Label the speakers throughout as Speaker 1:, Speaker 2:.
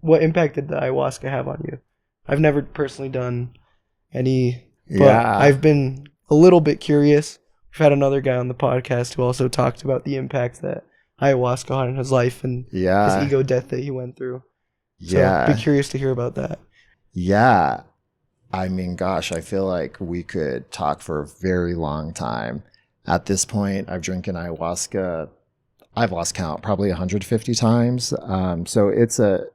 Speaker 1: what impact did the ayahuasca have on you? I've never personally done any, but
Speaker 2: Yeah.
Speaker 1: I've been a little bit curious. We've had another guy on the podcast who also talked about the impact that ayahuasca had in his life and his
Speaker 2: Yeah.
Speaker 1: ego death that he went through. So be
Speaker 2: Yeah.
Speaker 1: curious to hear about that.
Speaker 2: Yeah. I mean, gosh, I feel like we could talk for a very long time. At this point, I've drinking ayahuasca. I've lost count, probably 150 times. So it's a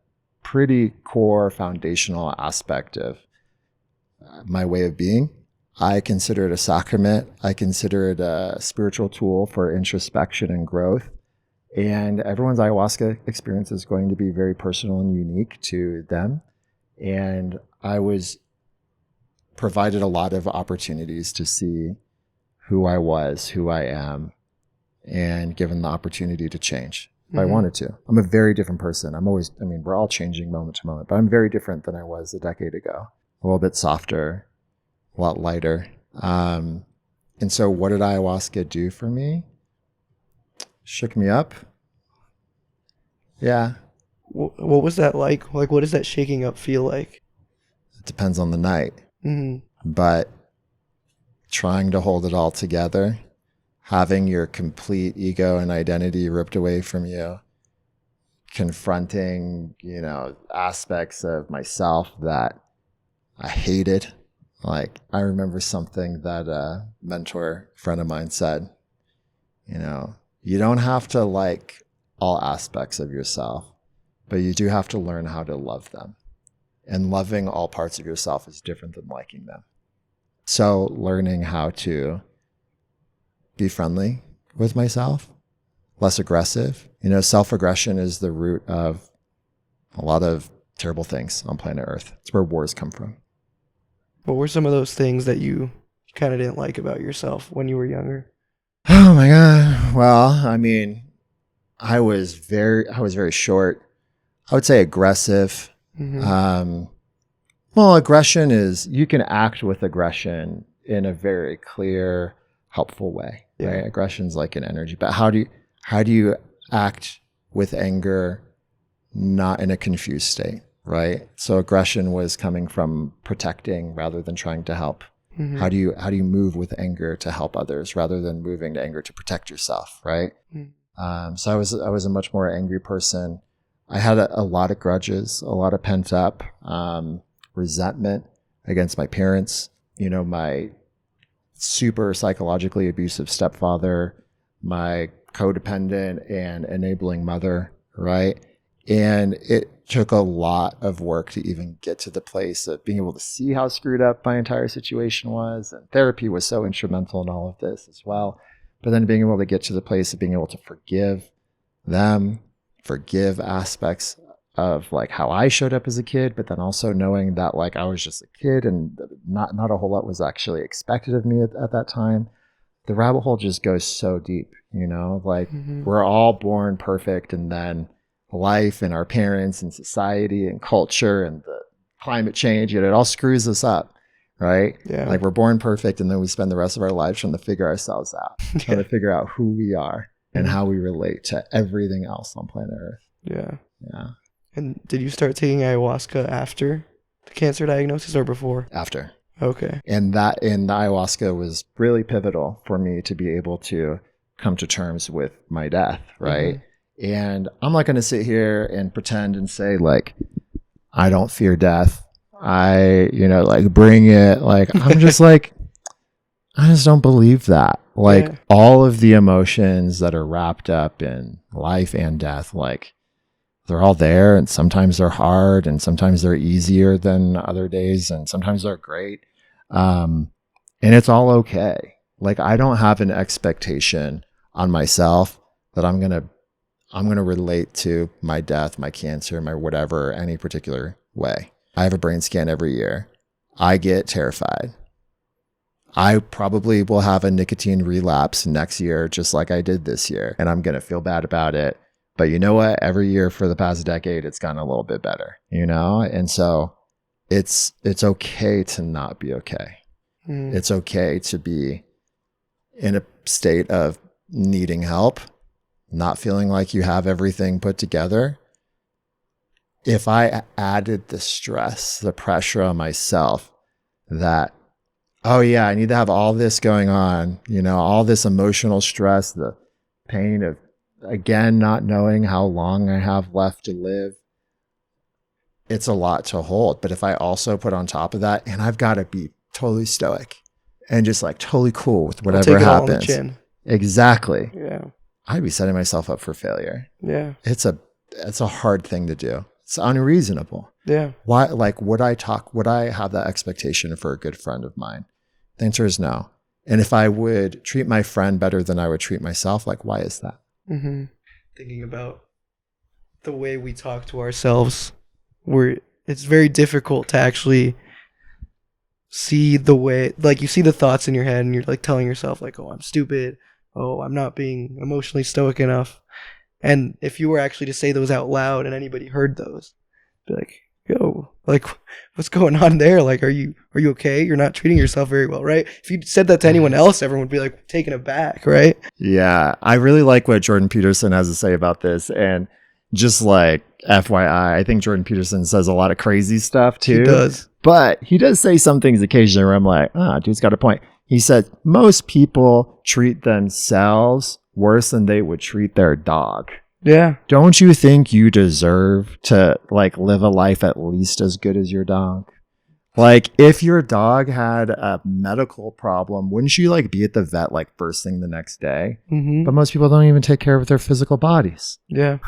Speaker 2: pretty core foundational aspect of my way of being. I consider it a sacrament. I consider it a spiritual tool for introspection and growth. And everyone's ayahuasca experience is going to be very personal and unique to them. And I was provided a lot of opportunities to see who I was, who I am, and given the opportunity to change if I wanted to. I'm a very different person. We're all changing moment to moment, but I'm very different than I was a decade ago. A little bit softer, a lot lighter. And so what did ayahuasca do for me? Shook me up. Yeah.
Speaker 1: What was that like? Like, what does that shaking up feel like?
Speaker 2: It depends on the night.
Speaker 1: Mm-hmm.
Speaker 2: But trying to hold it all together, having your complete ego and identity ripped away from you, confronting, aspects of myself that I hated. Like, I remember something that a mentor friend of mine said, you don't have to like all aspects of yourself, but you do have to learn how to love them. And loving all parts of yourself is different than liking them. So learning how to be friendly with myself, less aggressive. Self-aggression is the root of a lot of terrible things on planet Earth. It's where wars come from.
Speaker 1: What were some of those things that you kind of didn't like about yourself when you were younger?
Speaker 2: Oh my God. Well, I was very short. I would say aggressive.
Speaker 1: Mm-hmm.
Speaker 2: Well, aggression is, you can act with aggression in a very clear, helpful way, right? Aggression's like an energy, but how do you act with anger, not in a confused state, right? So aggression was coming from protecting rather than trying to help.
Speaker 1: Mm-hmm.
Speaker 2: How do you move with anger to help others rather than moving to anger to protect yourself, right?
Speaker 1: Mm-hmm.
Speaker 2: So I was a much more angry person. I had a lot of grudges, a lot of pent up resentment against my parents, my super psychologically abusive stepfather, my codependent and enabling mother, right? And it took a lot of work to even get to the place of being able to see how screwed up my entire situation was. And therapy was so instrumental in all of this as well. But then being able to get to the place of being able to forgive them, forgive aspects of like how I showed up as a kid, but then also knowing that like I was just a kid and not a whole lot was actually expected of me at that time. The rabbit hole just goes so deep, like we're all born perfect, and then life and our parents and society and culture and the climate change, it all screws us up, right?
Speaker 1: Yeah.
Speaker 2: Like we're born perfect, and then we spend the rest of our lives trying to figure ourselves out, trying to figure out who we are and how we relate to everything else on planet Earth.
Speaker 1: Yeah.
Speaker 2: Yeah.
Speaker 1: And did you start taking ayahuasca after the cancer diagnosis or before?
Speaker 2: After.
Speaker 1: Okay.
Speaker 2: And the ayahuasca was really pivotal for me to be able to come to terms with my death, right? And I'm not going to sit here and pretend and say like, I don't fear death. Like bring it. Like, I'm just like, I just don't believe that. Like all of the emotions that are wrapped up in life and death, like they're all there, and sometimes they're hard and sometimes they're easier than other days and sometimes they're great. And it's all okay. Like I don't have an expectation on myself that I'm going to relate to my death, my cancer, my whatever, any particular way. I have a brain scan every year. I get terrified. I probably will have a nicotine relapse next year, just like I did this year, and I'm going to feel bad about it. But you know what? Every year for the past decade, it's gotten a little bit better, And so it's okay to not be okay. It's okay to be in a state of needing help, not feeling like you have everything put together, if I added the stress, the pressure on myself that, oh yeah, I need to have all this going on, all this emotional stress, the pain of, again, not knowing how long I have left to live, it's a lot to hold. But if I also put on top of that, and I've got to be totally stoic and just like totally cool with whatever
Speaker 1: take it all on the
Speaker 2: happens.
Speaker 1: chin.
Speaker 2: Exactly.
Speaker 1: Yeah.
Speaker 2: I'd be setting myself up for failure.
Speaker 1: Yeah.
Speaker 2: It's a hard thing to do. It's unreasonable.
Speaker 1: Yeah.
Speaker 2: Why, like, would I have that expectation for a good friend of mine? The answer is no. And if I would treat my friend better than I would treat myself, like, why is that?
Speaker 1: Mm-hmm. Thinking about the way we talk to ourselves, it's very difficult to actually see the way, like, you see the thoughts in your head and you're like telling yourself like, oh, I'm stupid. Oh, I'm not being emotionally stoic enough. And if you were actually to say those out loud and anybody heard those, be like, yo, like, what's going on there? Like, are you okay? You're not treating yourself very well, right? If you said that to anyone else, everyone would be like taken aback, right?
Speaker 2: Yeah. I really like what Jordan Peterson has to say about this. And just like FYI, I think Jordan Peterson says a lot of crazy stuff too.
Speaker 1: He does.
Speaker 2: But he does say some things occasionally where I'm like, dude's got a point. He said, most people treat themselves worse than they would treat their dog.
Speaker 1: Yeah.
Speaker 2: Don't you think you deserve to like live a life at least as good as your dog? Like, if your dog had a medical problem, wouldn't you like be at the vet like first thing the next day?
Speaker 1: Mm-hmm.
Speaker 2: But most people don't even take care of their physical bodies.
Speaker 1: Yeah.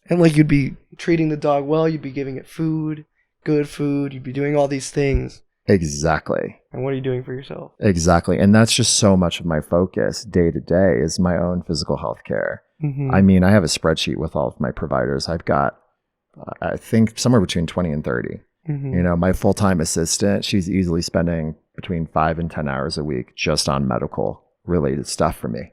Speaker 1: And like, you'd be treating the dog well, you'd be giving it food, good food, you'd be doing all these things.
Speaker 2: Exactly.
Speaker 1: And what are you doing for yourself?
Speaker 2: Exactly. And that's just so much of my focus day to day is my own physical health care.
Speaker 1: Mm-hmm.
Speaker 2: I mean, I have a spreadsheet with all of my providers. I've got, I think, somewhere between 20 and 30.
Speaker 1: Mm-hmm.
Speaker 2: My full-time assistant, she's easily spending between 5 and 10 hours a week just on medical related stuff for me,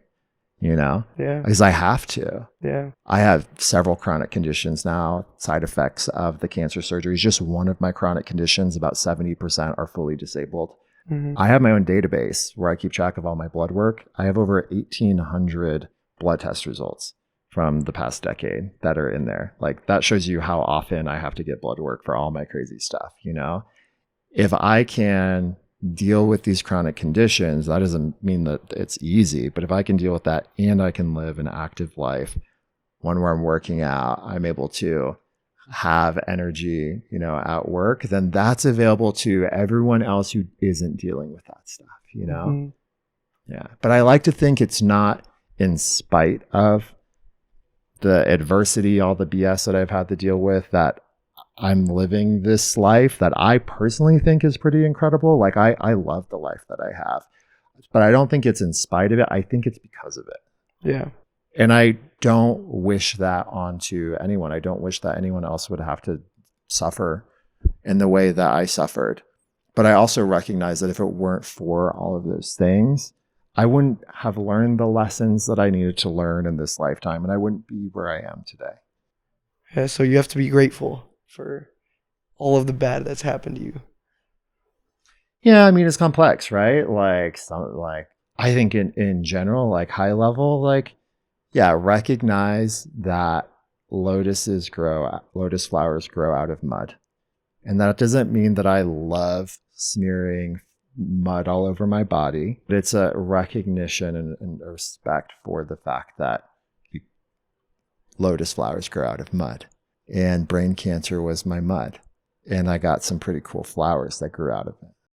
Speaker 1: Yeah.
Speaker 2: because I have to.
Speaker 1: Yeah.
Speaker 2: I have several chronic conditions now, side effects of the cancer surgery is just one of my chronic conditions. About 70% are fully disabled.
Speaker 1: Mm-hmm.
Speaker 2: I have my own database where I keep track of all my blood work. I have over 1,800 blood test results from the past decade that are in there. Like, that shows you how often I have to get blood work for all my crazy stuff. If I can deal with these chronic conditions, that doesn't mean that it's easy, but if I can deal with that and I can live an active life, one where I'm working out, I'm able to have energy, at work, then that's available to everyone else who isn't dealing with that stuff,
Speaker 1: Mm-hmm.
Speaker 2: Yeah. But I like to think it's not in spite of the adversity, all the BS that I've had to deal with, that I'm living this life that I personally think is pretty incredible. Like, I love the life that I have, but I don't think it's in spite of it. I think it's because of it.
Speaker 1: Yeah.
Speaker 2: And I don't wish that onto anyone. I don't wish that anyone else would have to suffer in the way that I suffered. But I also recognize that if it weren't for all of those things, I wouldn't have learned the lessons that I needed to learn in this lifetime, and I wouldn't be where I am today.
Speaker 1: Yeah. So you have to be grateful for all of the bad that's happened to you.
Speaker 2: Yeah, I mean, it's complex, right? Like, I think in general, like high level, like, yeah, recognize that lotus flowers grow out of mud. And that doesn't mean that I love smearing mud all over my body. But it's a recognition and a respect for the fact that lotus flowers grow out of mud. And brain cancer was my mud. And I got some pretty cool flowers that grew out of it.